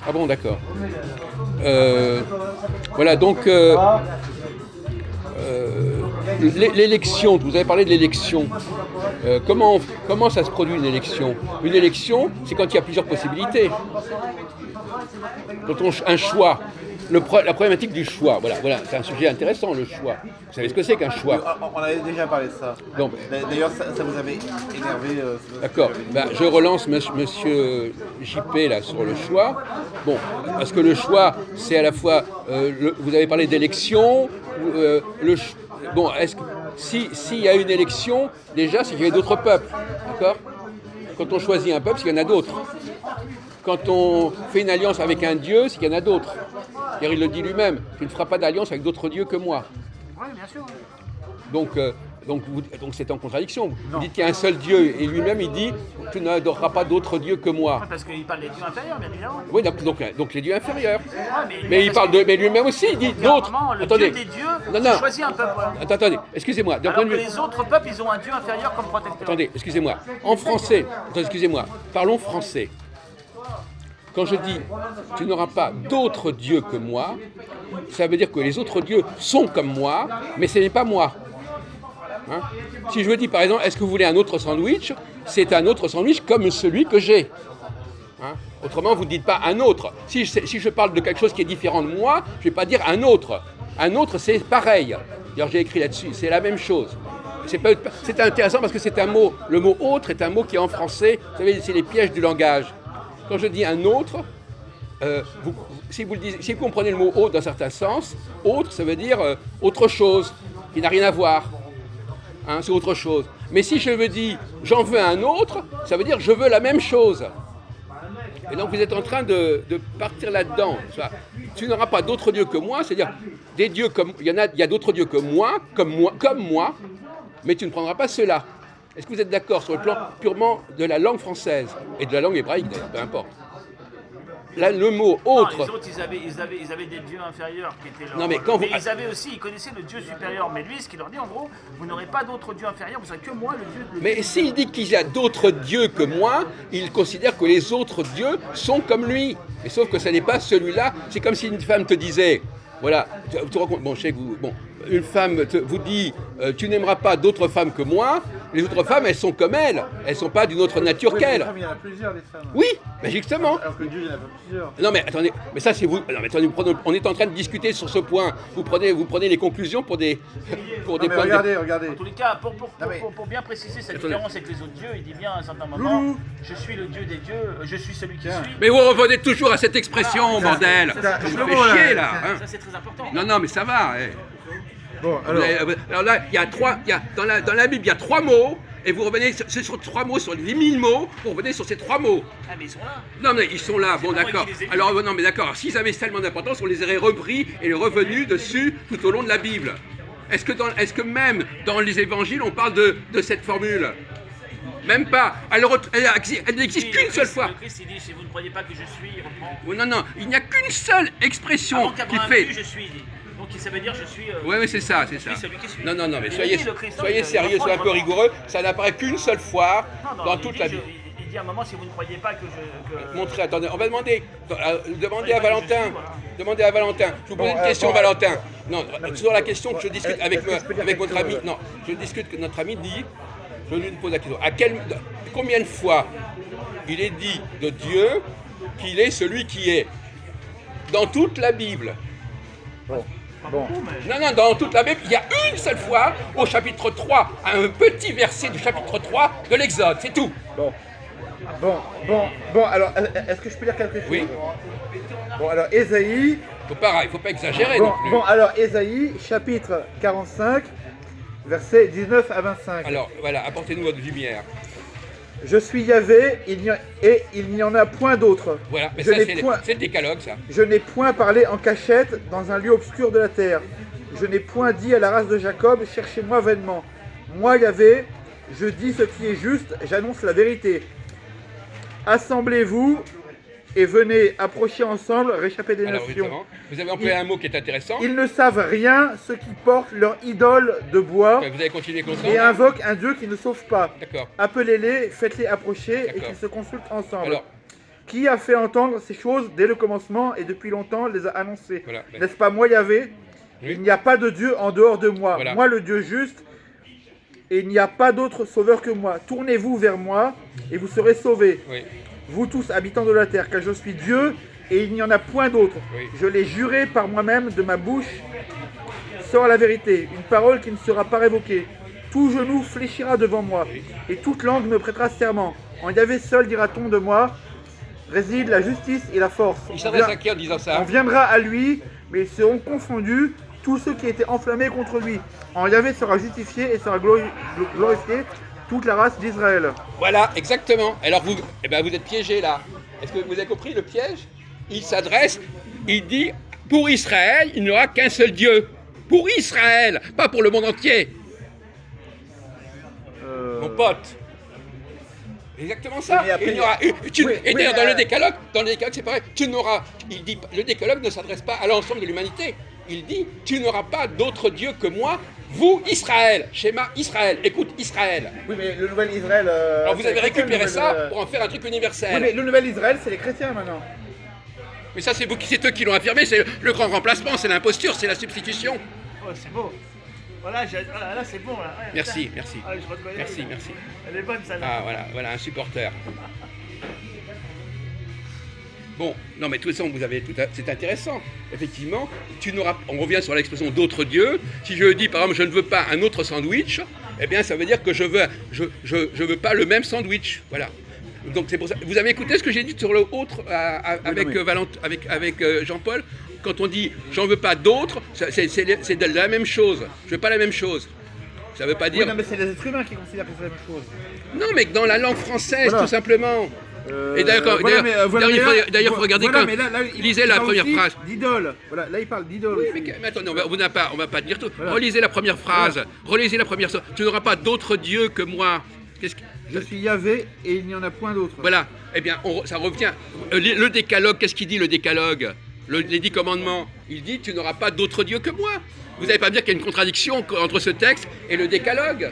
Ah bon, d'accord. Voilà, donc l'élection, vous avez parlé de l'élection. Comment ça se produit une élection? Une élection, c'est quand il y a plusieurs possibilités. Un choix. La problématique du choix, voilà, c'est un sujet intéressant, le choix. Vous savez ce que c'est qu'un choix? On avait déjà parlé de ça. Donc, D'ailleurs, ça vous avait énervé. d'accord. Je relance monsieur JP là sur le choix. Bon, parce que le choix, c'est à la fois. Vous avez parlé d'élection. Bon, s'il y a une élection, déjà, c'est qu'il y a d'autres peuples. D'accord? Quand on choisit un peuple, c'est qu'il y en a d'autres. Quand on fait une alliance avec un dieu, c'est qu'il y en a d'autres. Car il le dit lui-même, tu ne feras pas d'alliance avec d'autres dieux que moi. Oui, bien sûr. Donc c'est en contradiction. Vous dites qu'il y a un seul Dieu et lui-même il dit tu n'adoreras pas d'autres dieux que moi. Parce qu'il parle des dieux inférieurs, bien évidemment. Oui, donc les dieux inférieurs. Ouais, Mais il parle de, mais lui-même aussi il dit d'autres. Le Attendez. Dieu des dieux choisit un peuple. Attendez, excusez-moi. Alors que les autres peuples, ils ont un dieu inférieur comme protecteur. Attendez, excusez-moi. En français, excusez-moi, parlons français. Quand je dis tu n'auras pas d'autres dieux que moi, ça veut dire que les autres dieux sont comme moi, mais ce n'est pas moi. Hein? Si je vous dis par exemple, est-ce que vous voulez un autre sandwich? C'est un autre sandwich comme celui que j'ai. Hein? Autrement, vous ne dites pas un autre. Si je parle de quelque chose qui est différent de moi, je ne vais pas dire un autre. Un autre, c'est pareil. D'ailleurs, j'ai écrit là-dessus, c'est la même chose. C'est intéressant parce que c'est un mot, le mot autre est un mot qui est en français, vous savez, c'est les pièges du langage. Quand je dis un autre, si vous comprenez le mot autre dans un certain sens, autre, ça veut dire autre chose, qui n'a rien à voir. Hein, c'est autre chose. Mais si je me dis j'en veux un autre, ça veut dire je veux la même chose. Et donc vous êtes en train de partir là-dedans. Tu n'auras pas d'autres dieux que moi, c'est-à-dire des dieux comme il y a d'autres dieux que moi, comme moi, mais tu ne prendras pas ceux-là. Est-ce que vous êtes d'accord sur le plan purement de la langue française et de la langue hébraïque d'ailleurs, peu importe. Là, le mot autre. Non, les autres, ils avaient des dieux inférieurs qui étaient leurs. Non, mais ils avaient aussi, ils connaissaient le dieu supérieur. Mais lui, ce qu'il leur dit, en gros, vous n'aurez pas d'autres dieux inférieurs, vous n'aurez que moi, le dieu. Mais s'il dit qu'il y a d'autres dieux que moi, il considère que les autres dieux sont comme lui. Et sauf que ce n'est pas celui-là. C'est comme si une femme te disait, voilà, bon, je sais que vous, bon, une femme vous dit, tu n'aimeras pas d'autres femmes que moi. Les autres femmes, elles sont comme elles. Elles ne sont pas d'une autre nature qu'elles. Il y en a plusieurs, des femmes. Oui, mais justement. Alors que Dieu, il n'y en a pas plusieurs. Non, mais attendez, mais ça, c'est vous. Non, mais attendez, on est en train de discuter sur ce point. Vous prenez les conclusions pour des points regardez. En tous les cas, pour bien préciser cette différence avec les autres dieux, il dit bien à un certain moment, je suis le dieu des dieux, je suis celui qui suis. Mais vous revenez toujours à cette expression, bordel. Je me fais chier, là. Ça, c'est très important. Non, mais ça va. Bon, alors là, dans la Bible, il y a 3 mots. Et vous revenez sur 3 mots, sur les 1000 mots, vous revenez sur ces 3 mots. Ah, mais ils sont là. Non, mais ils sont là, bon, d'accord. Alors, non, mais d'accord, s'ils avaient tellement d'importance, on les aurait repris et revenus dessus tout au long de la Bible. Est-ce que même dans les évangiles, on parle de cette formule? Même pas. Elle n'existe qu'une seule fois. Le Christ, il dit, si vous ne croyez pas que je suis, il reprend. Non, il n'y a qu'une seule expression qui fait. Je suis, dit. Donc ça veut dire je suis. Oui, c'est ça. Celui qui suit. Non, mais soyez sérieux, soyez un peu rigoureux. Ça n'apparaît qu'une seule fois dans toute la Bible. Il dit à un moment, si vous ne croyez pas que je. Montrez, attendez, on va demander à Valentin. Demandez à Valentin. Je vous pose une question, Valentin. Non, sur la question que je discute avec votre ami. Non, je discute que notre ami dit. Je lui pose la question. Combien de fois il est dit de Dieu qu'il est celui qui est? Dans toute la Bible. Bon. Non, dans toute la Bible, il y a une seule fois, au chapitre 3, un petit verset du chapitre 3 de l'Exode, c'est tout. Bon, alors, est-ce que je peux dire quelque chose? Oui. Bon, alors, Ésaïe... Faut pas exagérer non plus. Bon, alors, Ésaïe, chapitre 45, versets 19 à 25. Alors, voilà, apportez-nous votre lumière. Je suis Yahvé, il n'y en a point d'autre. Voilà, mais c'est le décalogue, ça. Je n'ai point parlé en cachette dans un lieu obscur de la terre. Je n'ai point dit à la race de Jacob, cherchez-moi vainement. Moi, Yahvé, je dis ce qui est juste, j'annonce la vérité. Assemblez-vous et venez approcher ensemble, réchapper des nations. Vous avez employé un mot qui est intéressant. Ils ne savent rien, ceux qui portent leur idole de bois. Vous avez continué comme ça. Et invoquent un Dieu qui ne sauve pas. D'accord. Appelez-les, faites-les approcher D'accord. et qu'ils se consultent ensemble. Alors, Qui a fait entendre ces choses dès le commencement et depuis longtemps les a annoncées? Voilà. N'est-ce pas moi, Yahvé? Oui. Il n'y a pas de Dieu en dehors de moi. Voilà. Moi, le Dieu juste, et il n'y a pas d'autre sauveur que moi. Tournez-vous vers moi et vous serez sauvés. Oui. Vous tous, habitants de la terre, car je suis Dieu et il n'y en a point d'autre. Oui. Je l'ai juré par moi-même, de ma bouche sort la vérité, une parole qui ne sera pas révoquée. Tout genou fléchira devant moi, et toute langue me prêtera serment. En Yahvé seul, dira-t-on de moi, réside la justice et la force. Il s'adresse à qui en disant On ça? viendra à lui, mais ils seront confondus, tous ceux qui étaient enflammés contre lui. En Yahvé sera justifié et sera glorifié toute la race d'Israël. Voilà, exactement. Alors vous, eh ben vous êtes piégé là. Est-ce que vous avez compris le piège? Il s'adresse, il dit, pour Israël, il n'y aura qu'un seul Dieu. Pour Israël, pas pour le monde entier. Mon pote. Exactement ça. Mais après, Il n'y aura, et d'ailleurs, dans le décalogue, c'est pareil. Tu n'auras, il dit, le décalogue ne s'adresse pas à l'ensemble de l'humanité. Il dit, tu n'auras pas d'autre Dieu que moi. Vous, Israël, schéma Israël, écoute Israël. Oui, mais le nouvel Israël. Alors vous c'est avez les chrétiens, récupéré le ça nouvel, pour en faire un truc Oui, universel. mais le nouvel Israël, c'est les chrétiens maintenant. Mais ça, c'est eux qui l'ont affirmé, c'est le grand remplacement, c'est l'imposture, c'est la substitution. Oh, c'est beau. Voilà, là c'est bon. Là. Ouais, Merci, putain. merci. Ah, je reconnais. Merci, merci. Elle est bonne celle-là. Ah, voilà, un supporter. Bon, non mais de toute façon, c'est intéressant. Effectivement, on revient sur l'expression d'autres dieux. Si je dis, par exemple, je ne veux pas un autre sandwich, eh bien, ça veut dire que je veux pas le même sandwich. Voilà. Donc c'est pour ça. Vous avez écouté ce que j'ai dit sur le autre avec Jean-Paul? Quand on dit j'en veux pas d'autres, c'est de la même chose. Je veux pas la même chose. Ça veut pas dire. Oui, non, mais c'est les êtres humains qui considèrent que c'est la même chose. Non, mais dans la langue française, Voilà. tout simplement. Et d'ailleurs, il faut regarder quand lisez la première phrase. D'idole. Voilà, là il parle d'idole. Oui, mais attendez, on va pas dire tout. Voilà. Relisez la première phrase. Relisez la première phrase. Tu n'auras pas d'autre Dieu que moi. Je suis Yahvé et il n'y en a point d'autre. Voilà. Eh bien, ça revient. Le décalogue, qu'est-ce qu'il dit le décalogue? Les 10 commandements. Il dit tu n'auras pas d'autre Dieu que moi. Vous n'allez pas me dire qu'il y a une contradiction entre ce texte et le décalogue?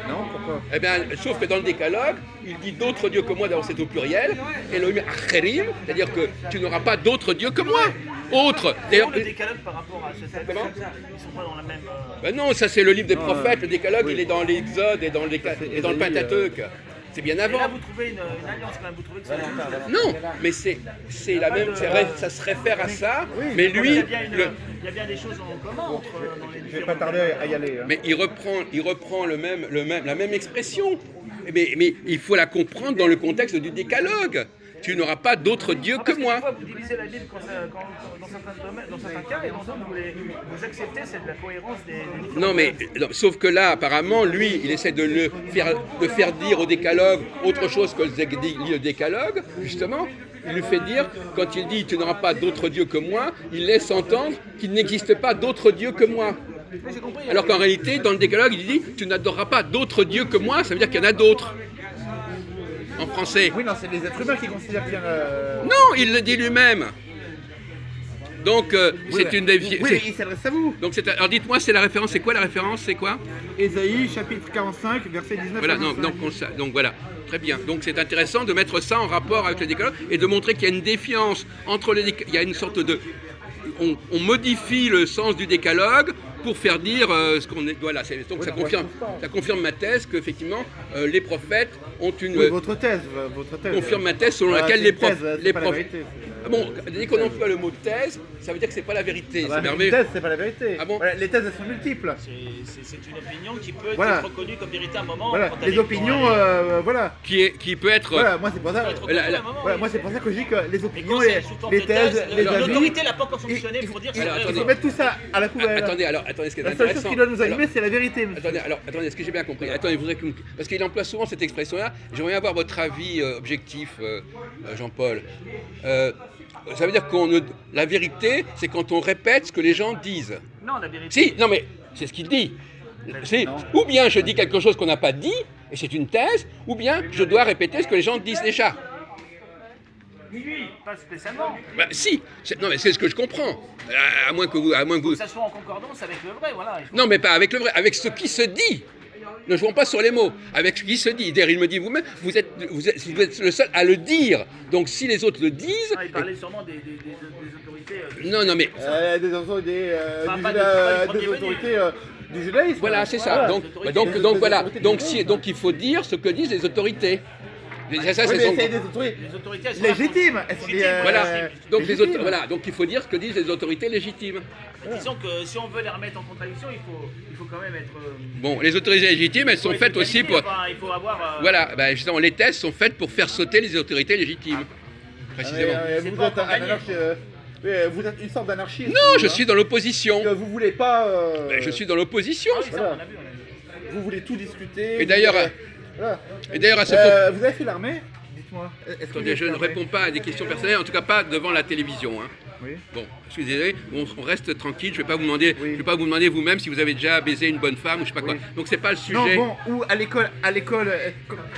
Non, pourquoi? Eh bien, sauf que dans le décalogue, il dit d'autres dieux que moi, d'abord c'est au pluriel, et le acherim, c'est-à-dire que tu n'auras pas d'autres dieux que moi. Autre. D'ailleurs, Le décalogue par rapport à ce texte, Comment ils sont pas dans la même. Ben non, ça c'est le livre des Non, prophètes, le décalogue, oui. il est dans l'Exode et dans le Pentateuque. C'est bien Et là, avant. vous trouvez une alliance quand même. Vous trouvez que c'est la même chose. Non, mais c'est la même, ça se réfère à ça, mais Il lui, y a bien il y a bien des choses en commun entre dans les Je vais différents. pas tarder à y aller. Hein. mais il reprend la même expression. Mais il faut la comprendre dans le contexte du décalogue. Tu n'auras pas d'autre Dieu que moi. Des fois, vous divisez la Bible dans certains cas, et dans d'autres, vous acceptez c'est de la cohérence des différents. Non, mais sauf que là, apparemment, lui, il essaie de faire dire au décalogue autre chose que le décalogue, justement. Il lui fait dire, quand il dit tu n'auras pas d'autre Dieu que moi, il laisse entendre qu'il n'existe pas d'autre Dieu que moi. Oui, j'ai compris. Alors qu'en réalité, dans le décalogue, il dit tu n'adoreras pas d'autre Dieu que moi, ça veut dire qu'il y en a d'autres. En français. Oui, non, c'est les êtres humains qui considèrent qu'il y en a. Non, il le dit lui-même. Donc, c'est une des. Oui, mais il s'adresse à vous. Donc, alors dites-moi, c'est la référence, c'est quoi la référence, c'est quoi? Ésaïe, chapitre 45, verset 19. Voilà, donc voilà, très bien. Donc c'est intéressant de mettre ça en rapport avec le décalogue et de montrer qu'il y a une défiance entre les il y a une sorte de... On modifie le sens du décalogue pour faire dire ce qu'on est... Voilà, donc ça confirme ma thèse qu'effectivement les prophètes ont une... Oui, votre thèse. confirme ma thèse selon Voilà, laquelle c'est les une thèse, prophètes... c'est pas la vérité. Ah bon, dès qu'on emploie le mot thèse, ça veut dire que c'est pas la vérité. Ah bah, c'est mais une merveilleux. thèse, c'est pas la vérité. Ah bon Voilà, les thèses, elles sont multiples. C'est une opinion qui peut Voilà. être reconnue comme vérité à un moment. Voilà, quand elle les est opinions, dans voilà. Qui peut être... Voilà, moi c'est pour ça. elle peut être reconnue la- à un moment, Voilà, oui. moi c'est pour ça que je dis que les Mais opinions, quand c'est sous forme les de thèses, thèse, les avis. l'autorité n'a pas encore sanctionné pour dire que c'est Alors, vrai. Il attendez. faut mettre tout ça à la poubelle. Attendez, ce qui est La seule intéressant... chose qui doit nous Alors, animer, c'est la vérité, monsieur. Attendez, est-ce que j'ai bien compris? Attendez, parce qu'il emploie souvent cette expression-là. J'aimerais avoir votre avis objectif, Jean-Paul. Ça veut dire la vérité, c'est quand on répète ce que les gens disent. Non, la vérité. Si, non mais c'est ce qu'il dit. Ou bien je dis quelque chose qu'on n'a pas dit, et c'est une thèse, ou bien je dois répéter ce que les gens disent déjà. Pas spécialement. Bah, si, non mais c'est ce que je comprends. À moins que vous... Que ça soit en concordance avec le vrai, voilà. Non mais pas avec le vrai, avec ce qui se dit. Ne jouons pas sur les mots. Avec ce qui se dit. D'ailleurs, il me dit vous-même, vous êtes le seul à le dire. Donc si les autres le disent... Ah, il parlait sûrement des autorités. Non, mais... Des autorités du du judaïsme. Voilà, c'est ça. Donc voilà. Donc il faut dire ce que disent les autorités. Ça, c'est son... des autorités Les autorités, elles sont légitimes. Voilà. Donc, légitimes. voilà. Donc il faut dire ce que disent les autorités légitimes. Disons que si on veut les remettre en contradiction, il faut quand même être. Bon, les autorités légitimes, elles sont faites aussi pour... Enfin, il faut avoir. Voilà, ben, justement, les tests sont faites pour faire sauter les autorités légitimes. Précisément. Vous êtes une sorte d'anarchiste. Non, je suis dans l'opposition. Vous voulez pas. Ben, je suis dans l'opposition. Ah oui, ça, on a vu. Vous voulez tout discuter. Et d'ailleurs, voilà. à ce propos... Vous avez fait l'armée? Dites-moi. Attendez, je ne réponds pas à des questions personnelles, en tout cas pas devant la télévision. Hein. Oui. Bon, excusez, on reste tranquille. Je ne vais pas vous demander vous-même si vous avez déjà baisé une bonne femme ou je sais pas quoi. Donc c'est pas le sujet. Non, bon, ou à l'école,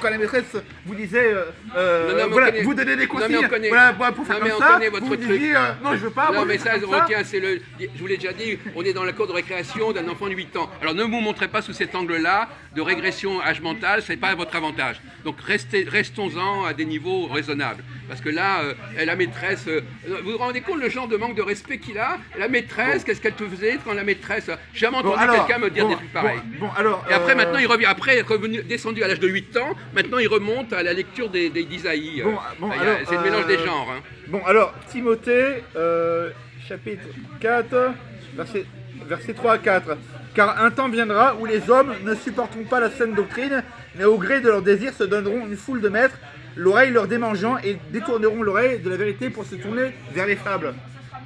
quand la maîtresse vous disait, non, voilà, vous donnez des consignes, on connaît. voilà, pour faire Non, mais comme on ça, connaît votre vous truc. disiez, non, je veux pas. Non moi, mais je ça, veux comme retiens, je vous l'ai déjà dit, on est dans la cour de récréation d'un enfant de 8 ans. Alors ne vous montrez pas sous cet angle-là de régression âge mental, c'est pas à votre avantage. Donc restons-en à des niveaux raisonnables. Parce que là, la maîtresse, vous vous rendez compte le genre de manque de respect qu'il a? La maîtresse, qu'est-ce qu'elle te faisait quand la maîtresse... J'ai jamais entendu quelqu'un me dire des trucs pareils. Alors, Et après, maintenant, il revient. Après être descendu à l'âge de 8 ans, maintenant, il remonte à la lecture d'Isaïe. C'est le mélange des genres. Hein. Bon, alors, Timothée, chapitre 4, versets 3 à 4. Car un temps viendra où les hommes ne supporteront pas la saine doctrine, mais au gré de leurs désirs se donneront une foule de maîtres, l'oreille leur démangeant, et détourneront l'oreille de la vérité pour se tourner vers les fables.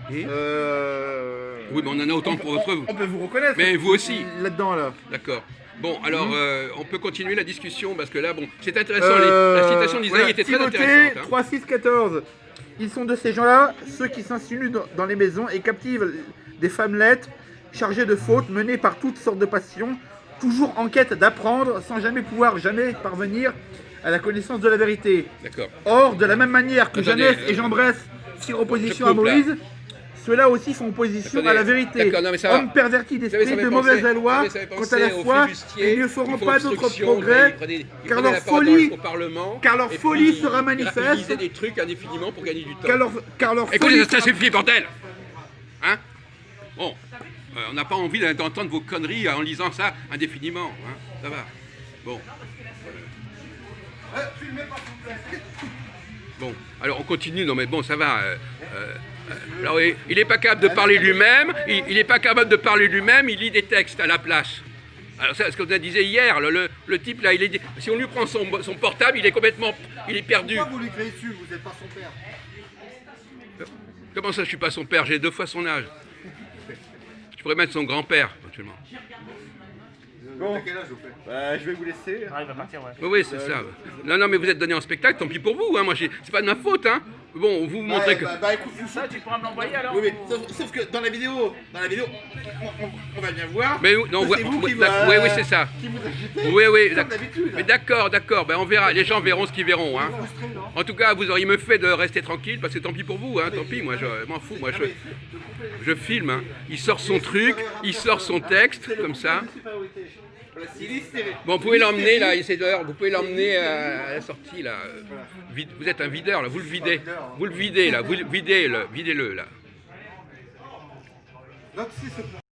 Oui, mais on en a autant pour votre... On peut vous reconnaître. Mais vous aussi. Là-dedans, là. D'accord. Bon, alors, on peut continuer la discussion, parce que là, bon, c'est intéressant. La citation d'Isaïe était très Timothée intéressante. 3, 6, 14. Ils sont de ces gens-là, ceux qui s'insinuent dans les maisons et captivent des femmelettes chargées de fautes, menées par toutes sortes de passions, toujours en quête d'apprendre, sans jamais parvenir à la connaissance de la vérité. D'accord. Or, de la même manière que Attendez, Jeunesse et Jean Bresse firent opposition à coupe, là. Moïse, ceux-là aussi font opposition Attendez, à la vérité. d'accord, non, mais ça va. Hommes pervertis Vous savez, d'esprit, ça de fait mauvaise penser- loi, ça fait quant à penser la aux foi, flibustiers ils ne qui feront font pas d'autre obstruction, progrès, ils car prenaient leur la parole folie, au Parlement, car leur et folie puis sera ils manifeste. disaient des trucs indéfiniment pour gagner du temps. car leur Écoutez, folie ça suffit, bordel. Hein? Bon, on n'a pas envie d'entendre vos conneries en lisant ça indéfiniment. Hein? Ça va. Bon. Bon, alors on continue. Non mais bon, ça va. Alors, il n'est pas capable de parler lui-même. Il n'est pas capable de parler lui-même. Il lit des textes à la place. Alors ça, ce que vous disait hier, le type là, si on lui prend son portable, il est perdu. Pourquoi vous lui créez dessus? Vous n'êtes pas son père. Comment ça, je suis pas son père? J'ai 2 fois son âge. Je pourrais mettre son grand-père, éventuellement. Bon, Quel âge vous faites? je vais vous laisser. Ah, il va partir, ouais. Oui, c'est ça. Non, mais vous êtes donné en spectacle, tant pis pour vous. Hein. Moi, c'est pas de ma faute. Hein. Bon, vous montrez que... Écoute, Ça, tu pourras me l'envoyer alors? oui, mais sauf que dans la vidéo, on va bien voir. Mais non, c'est vous qui oui, c'est ça. qui vous agitez. Oui, Comme d'accord. d'habitude. Mais d'accord. Ben, on verra. Les gens verront ce qu'ils verront. Hein. En tout cas, vous auriez me fait de rester tranquille, parce que tant pis pour vous. Hein. Tant pis, moi, je m'en fous. Moi, je filme. Hein. Il sort son truc, il sort son texte, comme ça. Voilà, c'est l'hystérie. Bon, vous pouvez l'emmener là, c'est l'heure, vous pouvez l'emmener à la sortie là. Vous êtes un videur là, vous le videz. Vous le videz là, videz-le là. Là, si, c'est